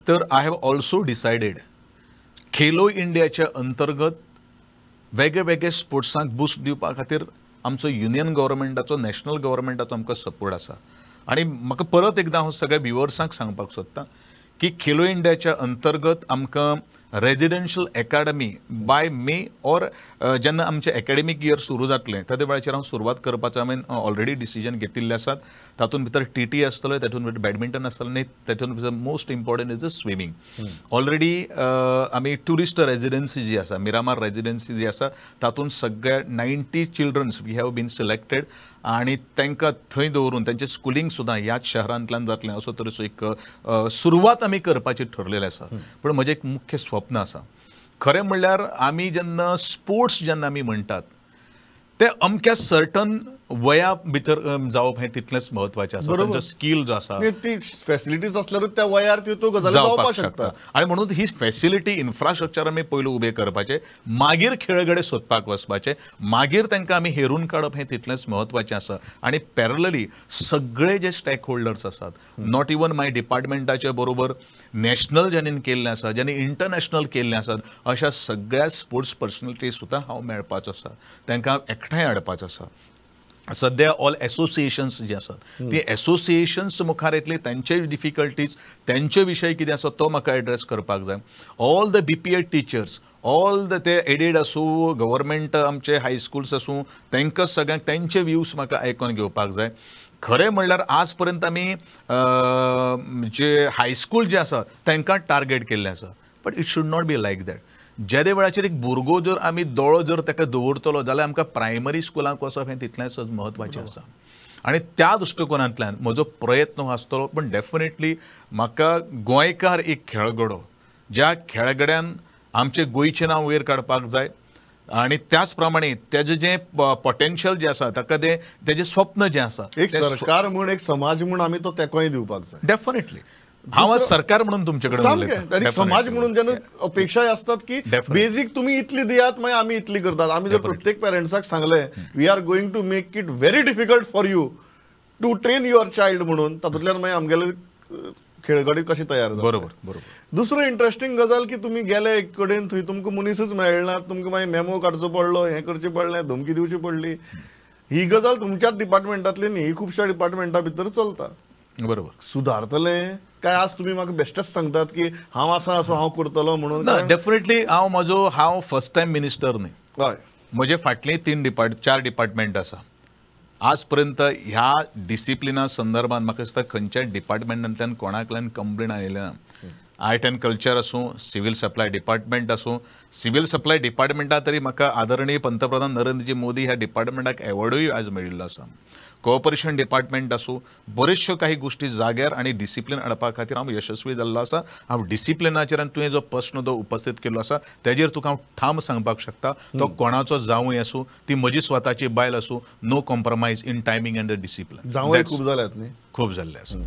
तर I have also decided Khelo इंडियाच्या अंतर्गत वेगळे वेगळे स्पोर्ट्सांक बूस्ट दिवपा खातीर आमचो युनियन गव्हर्मेंटाचो नॅशनल गव्हर्मेंटाचो आमकां सपोर्ट आसा आनी म्हाका परत एकदां हांव सगळ्या व्ह्युअर्सांक सांगपाक सोदतां की खेलो इंडियाच्या अंतर्गत आमकां residential academy bye may or जेन्ना आमचें एकाडेमीक इयर सुरू जातलें त्या वेळाचेर हांव सुरवात करपाचो हांवें ऑलरेडी डिसिजन घेतिल्लें आसात. तातूंत भितर टी आसतलो, तातूंत भितर बॅडमिंटन आसतलें आनी तातूंत भितर most important is the swimming. Already आमी ट्युरिस्ट रेजिडेन्सी जी आसा, मिरामार रेजिडेन्सी जी आसा, तातूंत सगळ्या 90 childrens we have been selected आनी तांकां थंय दवरून तांचें स्कुलींग सुद्दां ह्याच शहरांतल्यान जातलें असो तरेचो एक सुरवात आमी करपाची ठरलेलें आसा. पण म्हजें एक मुख्य स्वप्न आसा. खरें म्हणल्यार आमी जेन्ना स्पोर्ट्स जेन्ना आमी म्हणटात ते अमक्या सर्टन वया भितर जावप हें तितलेंच म्हत्वाचें आसा. तांचो स्कील जो आसा ती फॅसिलिटीज असल्यारूच त्या वयार त्यो गजाली जावपाक शकता. आनी म्हणून ही फॅसिलिटी इन्फ्रास्ट्रक्चर आमी पयलीं उबें करपाचें, मागीर खेळगडे सोदपाक वचपाचें, मागीर तांकां आमी हेरून काडप हें तितलेंच म्हत्वाचें आसा. आनी पॅरलली सगळे जे स्टेक होल्डर्स आसात, नॉट इवन माय डिपार्टमेंटाचे बरोबर नॅशनल ज्यांनी केल्लें आसा, ज्यांनी इंटरनॅशनल केल्लें आसात, अशा सगळ्या स्पोर्ट्स पर्सनॅलिटी सुद्दां हांव मेळपाचो आसा, तांकां एकठांय हाडपाचो आसा. सध्या ऑल एसोसिएशन्स जे आसात ती एसोसिएशन्स मुखार येतली, तांचे डिफिकल्टीज, तांचे विशय कितें आसा तो म्हाका एड्रेस करपाक जाय. All the BPED teachers, all the ते एडेड आसूं, गव्हर्मेंट आमचे हायस्कुल्स आसूं, तांकां सगळ्यांक तांचे व्ह्यूज म्हाका आयकून घेवपाक जाय. खरें म्हणल्यार आज पर्यंत आमी जे हायस्कूल जे आसा तांकां टार्गेट केल्लें आसा, but it should not be like that. ज्या वेळाचेर एक भुरगो जर आमी दोळो जर ताका दवरतलो जाल्यार आमकां प्रायमरी स्कुलांक वचप हें तितलेंच म्हत्वाचें आसा. आनी त्या दृश्टिकोनांतल्यान म्हजो प्रयत्न हो आसतलो. पण डेफिनेटली म्हाका गोंयकार एक खेळगडो, ज्या खेळगड्यान आमचें गोंयचें नांव वयर काडपाक जाय आनी त्याच प्रमाणे तेजें जें पोटेन्शियल जें आसा ताका तेजें स्वप्न जें आसा, एक सरकार म्हूण, एक समाज म्हूण आमी तो तेंकोय दिवपाक जाय. डेफिनेटली हांव आज सरकार म्हणून तुमचे कडेन उलयतां. समाज म्हणून जेन्ना अपेक्षाय असतात की बेजीक तुमी इतली दियात मागीर आमी इतली करतात. आमी जर प्रत्येक पेरंट्साक सांगलें we are going to make it very difficult for you to train your child म्हणून, तातूंतल्यान मागीर आमगेले खेळगडे कशे तयार जातात. बरोबर. दुसरो इंटरेस्टिंग गजाल की तुमी गेले एक कडेन, थंय तुमकां मनीसच मेळना, तुमकां मागीर मेमो काडचो पडलो, हें करचें पडलें, धमकी दिवची पडली. ही गजाल तुमच्याच डिपार्टमेंटांतली न्ही, ही खुबश्या डिपार्टमेंटा भितर चलता. बरोबर. सुदारतलें काय आज तुम्ही म्हाका बेश्टेच सांगतात की हांव आसा असो हांव करतलो म्हणून? ना, डेफिनेटली हांव फर्स्ट टायम मिनिस्टर न्ही. हय, म्हजे फाटले 4 डिपार्टमेंट आसा. आज पर्यंत ह्या डिसिप्लिना संदर्भात म्हाका दिसता खंयच्याच डिपार्टमेंटांतल्यान कोणाकडल्यान कंप्लेन आयलें ना. आर्ट एंड कल्चर आसूं, सिव्हिल सप्लाय डिपार्टमेंट आसूं, सिव्हिल सप्लाय डिपार्टमेंटात तरी म्हाका आदरणीय पंतप्रधान नरेंद्रजी मोदी ह्या डिपार्टमेंटाक एवॉर्डूय आज मेळिल्लो आसा. कोऑपरेशन डिपार्टमेंट आसूं, बऱ्योचश्यो काही गोष्टी जाग्यार आनी डिसिप्लिन हाडपा खातीर हांव यशस्वी जाल्लो आसा. हांव डिसिप्लिनाचेर आनी तुवें जो प्रस्न जो उपस्थित केल्लो आसा तेजेर तुका हांव ठाम सांगपाक शकता, तो कोणाचो जावूय आसूं, ती म्हजी स्वताची बायल आसूं, no compromise in timing and the discipline. जावंय खूब जाल्यात न्ही, खूब जाल्ले आसा.